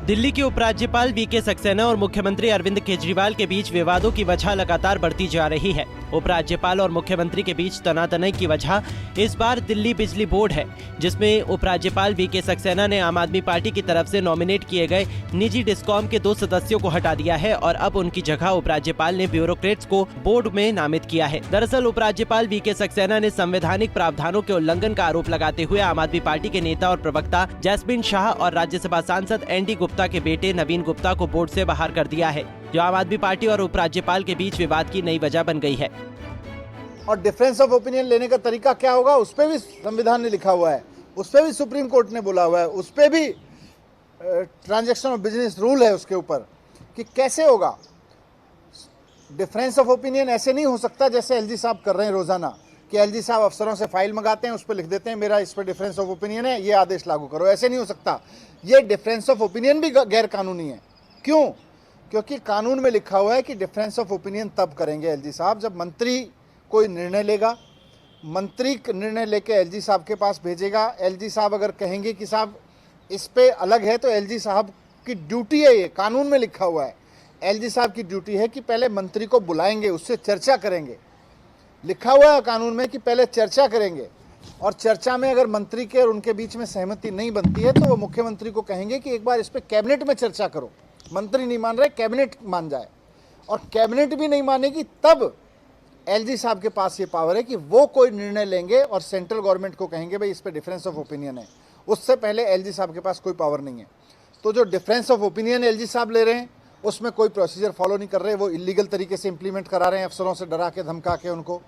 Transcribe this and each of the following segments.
दिल्ली के उपराज्यपाल वीके सक्सेना और मुख्यमंत्री अरविंद केजरीवाल के बीच विवादों की वजह लगातार बढ़ती जा रही है। उपराज्यपाल और मुख्यमंत्री के बीच तनातनी की वजह इस बार दिल्ली बिजली बोर्ड है, जिसमें उपराज्यपाल वीके सक्सेना ने आम आदमी पार्टी की तरफ से नॉमिनेट किए गए निजी डिस्कॉम के 2 सदस्यों को हटा दिया है और अब उनकी जगह उपराज्यपाल ने ब्यूरोक्रेट्स को बोर्ड में नामित किया है। दरअसल उपराज्यपाल वीके सक्सेना ने संवैधानिक प्रावधानों के उल्लंघन का आरोप लगाते हुए आम आदमी पार्टी के नेता और प्रवक्ता जैस्मिन शाह और राज्यसभा सांसद एनडी गुप्ता के बेटे नवीन गुप्ता को बोर्ड से बाहर कर दिया है, जो आम आदमी पार्टी और उपराज्यपाल के बीच विवाद की नई वजह बन गई है। और डिफरेंस ऑफ ओपिनियन लेने का तरीका क्या होगा, उस पर भी संविधान ने लिखा हुआ है, उस पर भी सुप्रीम कोर्ट ने बोला हुआ है, उस पर भी ट्रांजैक्शन ऑफ बिजनेस रूल है उसके ऊपर कि कैसे होगा। डिफरेंस ऑफ ओपिनियन ऐसे नहीं हो सकता जैसे एलजी साहब कर रहे हैं रोजाना, कि एलजी साहब अफसरों से फाइल मंगाते हैं, उस पर लिख देते हैं मेरा इस पर डिफरेंस ऑफ ओपिनियन है, ये आदेश लागू करो। ऐसे नहीं हो सकता। ये डिफरेंस ऑफ ओपिनियन भी गैर कानूनी है। क्यों? क्योंकि कानून में लिखा हुआ है कि डिफरेंस ऑफ ओपिनियन तब करेंगे एलजी साहब जब मंत्री कोई निर्णय लेगा, मंत्री निर्णय लेके एलजी साहब के पास भेजेगा। एलजी साहब अगर कहेंगे कि साहब इस पे अलग है, तो एलजी साहब की ड्यूटी है, ये कानून में लिखा हुआ है, एलजी साहब की ड्यूटी है कि पहले मंत्री को बुलाएंगे, उससे चर्चा करेंगे। लिखा हुआ है कानून में कि पहले चर्चा करेंगे, और चर्चा में अगर मंत्री के और उनके बीच में सहमति नहीं बनती है तो वो मुख्यमंत्री को कहेंगे कि एक बार इस पर कैबिनेट में चर्चा करो। मंत्री नहीं मान रहे, कैबिनेट मान जाए, और कैबिनेट भी नहीं मानेगी तब एलजी साहब के पास ये पावर है कि वो कोई निर्णय लेंगे और सेंट्रल गवर्नमेंट को कहेंगे भाई इस पर डिफरेंस ऑफ ओपिनियन है। उससे पहले एलजी साहब के पास कोई पावर नहीं है। तो जो डिफरेंस ऑफ ओपिनियन एलजी साहब ले रहे हैं उसमें कोई प्रोसीजर फॉलो नहीं कर रहे, वो इलीगल तरीके से इंप्लीमेंट करा रहे हैं, अफसरों से डरा के धमका के उनको,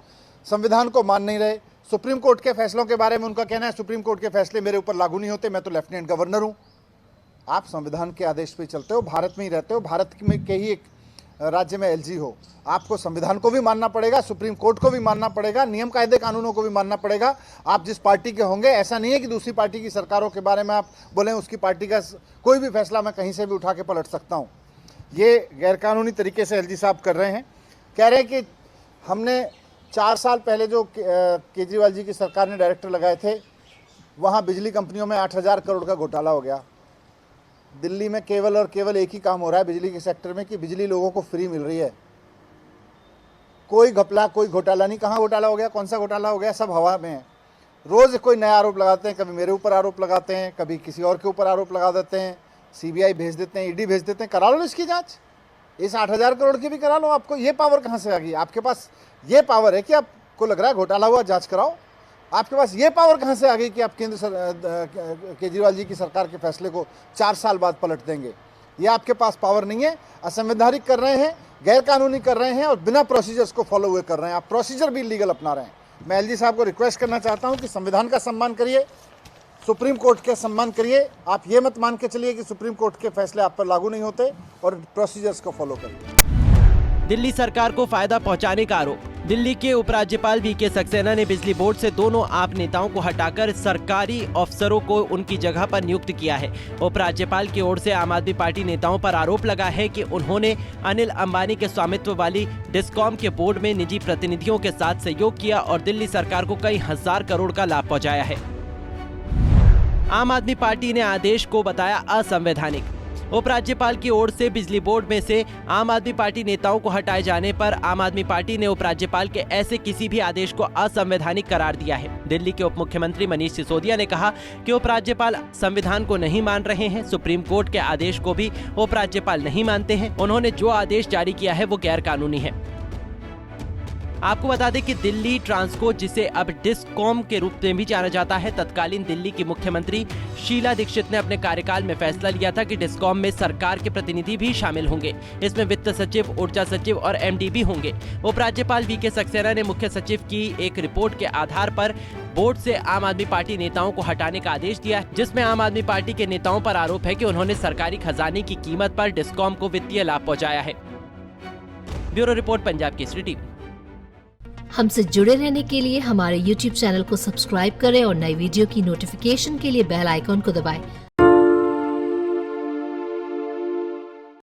संविधान को मान नहीं रहे। सुप्रीम कोर्ट के फैसलों के बारे में उनका कहना है सुप्रीम कोर्ट के फैसले मेरे ऊपर लागू नहीं होते, मैं तो लेफ्टिनेंट गवर्नर हूँ। आप संविधान के आदेश पे चलते हो, भारत में ही रहते हो, भारत में के ही एक राज्य में एलजी हो, आपको संविधान को भी मानना पड़ेगा, सुप्रीम कोर्ट को भी मानना पड़ेगा, नियम कायदे कानूनों को भी मानना पड़ेगा। आप जिस पार्टी के होंगे, ऐसा नहीं है कि दूसरी पार्टी की सरकारों के बारे में आप बोलें उसकी पार्टी का कोई भी फैसला मैं कहीं से भी उठा के पलट सकता हूँ। ये गैरकानूनी तरीके से एलजी साहब कर रहे हैं। कह रहे हैं कि हमने 4 साल पहले जो केजरीवाल जी की सरकार ने डायरेक्टर लगाए थे, वहाँ बिजली कंपनियों में 8,000 करोड़ का घोटाला हो गया। दिल्ली में केवल और केवल एक ही काम हो रहा है बिजली के सेक्टर में कि बिजली लोगों को फ्री मिल रही है। कोई घपला, कोई घोटाला नहीं। कहाँ घोटाला हो गया, कौन सा घोटाला हो गया, सब हवा में है। रोज़ कोई नया आरोप लगाते हैं, कभी मेरे ऊपर आरोप लगाते हैं, कभी किसी और के ऊपर आरोप लगा देते हैं, सीबीआई भेज देते हैं, ईडी भेज देते हैं। करा लो इसकी जांच, इस 8,000 करोड़ की भी करा लो। आपको ये पावर कहाँ से आ गई? आपके पास ये पावर है कि आपको लग रहा है घोटाला हुआ, जांच कराओ। आपके पास ये पावर कहाँ से आ गई कि आप केजरीवाल जी की सरकार के फैसले को 4 साल बाद पलट देंगे? ये आपके पास पावर नहीं है। असंवैधानिक कर रहे हैं, गैर कानूनी कर रहे हैं और बिना प्रोसीजर्स को फॉलो हुए कर रहे हैं। आप प्रोसीजर भी इलीगल अपना रहे हैं। मैं एलजी साहब को रिक्वेस्ट करना चाहता हूँ कि संविधान का सम्मान करिए, सुप्रीम कोर्ट के सम्मान करिए। आप ये मत मान के चलिए कि सुप्रीम कोर्ट के फैसले आप पर लागू नहीं होते, और प्रोसीजर्स को फॉलो करिए। दिल्ली सरकार को फायदा पहुंचाने का आरोप। दिल्ली के उपराज्यपाल वीके सक्सेना ने बिजली बोर्ड से दोनों आप नेताओं को हटाकर सरकारी अफसरों को उनकी जगह पर नियुक्त किया है। उपराज्यपाल की ओर से आम आदमी पार्टी नेताओं पर आरोप लगा है कि उन्होंने अनिल अंबानी के स्वामित्व वाली डिस्कॉम के बोर्ड में निजी प्रतिनिधियों के साथ सहयोग किया और दिल्ली सरकार को कई हजार करोड़ का लाभ पहुंचाया है। आम आदमी पार्टी ने आदेश को बताया असंवैधानिक। उपराज्यपाल की ओर से बिजली बोर्ड में से आम आदमी पार्टी नेताओं को हटाए जाने पर आम आदमी पार्टी ने उपराज्यपाल के ऐसे किसी भी आदेश को असंवैधानिक करार दिया है। दिल्ली के उप मुख्यमंत्री मनीष सिसोदिया ने कहा कि उपराज्यपाल संविधान को नहीं मान रहे हैं, सुप्रीम कोर्ट के आदेश को भी उपराज्यपाल नहीं मानते हैं। उन्होंने जो आदेश जारी किया है वो गैर कानूनी है। आपको बता दें कि दिल्ली ट्रांसको, जिसे अब डिस्कॉम के रूप में भी जाना जाता है, तत्कालीन दिल्ली की मुख्यमंत्री शीला दीक्षित ने अपने कार्यकाल में फैसला लिया था कि डिस्कॉम में सरकार के प्रतिनिधि भी शामिल होंगे। इसमें वित्त सचिव, ऊर्जा सचिव और एमडी भी होंगे। उपराज्यपाल वीके सक्सेना ने मुख्य सचिव की एक रिपोर्ट के आधार पर बोर्ड से आम आदमी पार्टी नेताओं को हटाने का आदेश दिया, जिसमें आम आदमी पार्टी के नेताओं पर आरोप है कि उन्होंने सरकारी खजाने की कीमत पर डिस्कॉम को वित्तीय लाभ पहुँचाया है। Bureau report, Punjab Kesari TV. हमसे जुड़े रहने के लिए हमारे YouTube चैनल को सब्सक्राइब करें और नई वीडियो की नोटिफिकेशन के लिए बेल आइकॉन को दबाएं।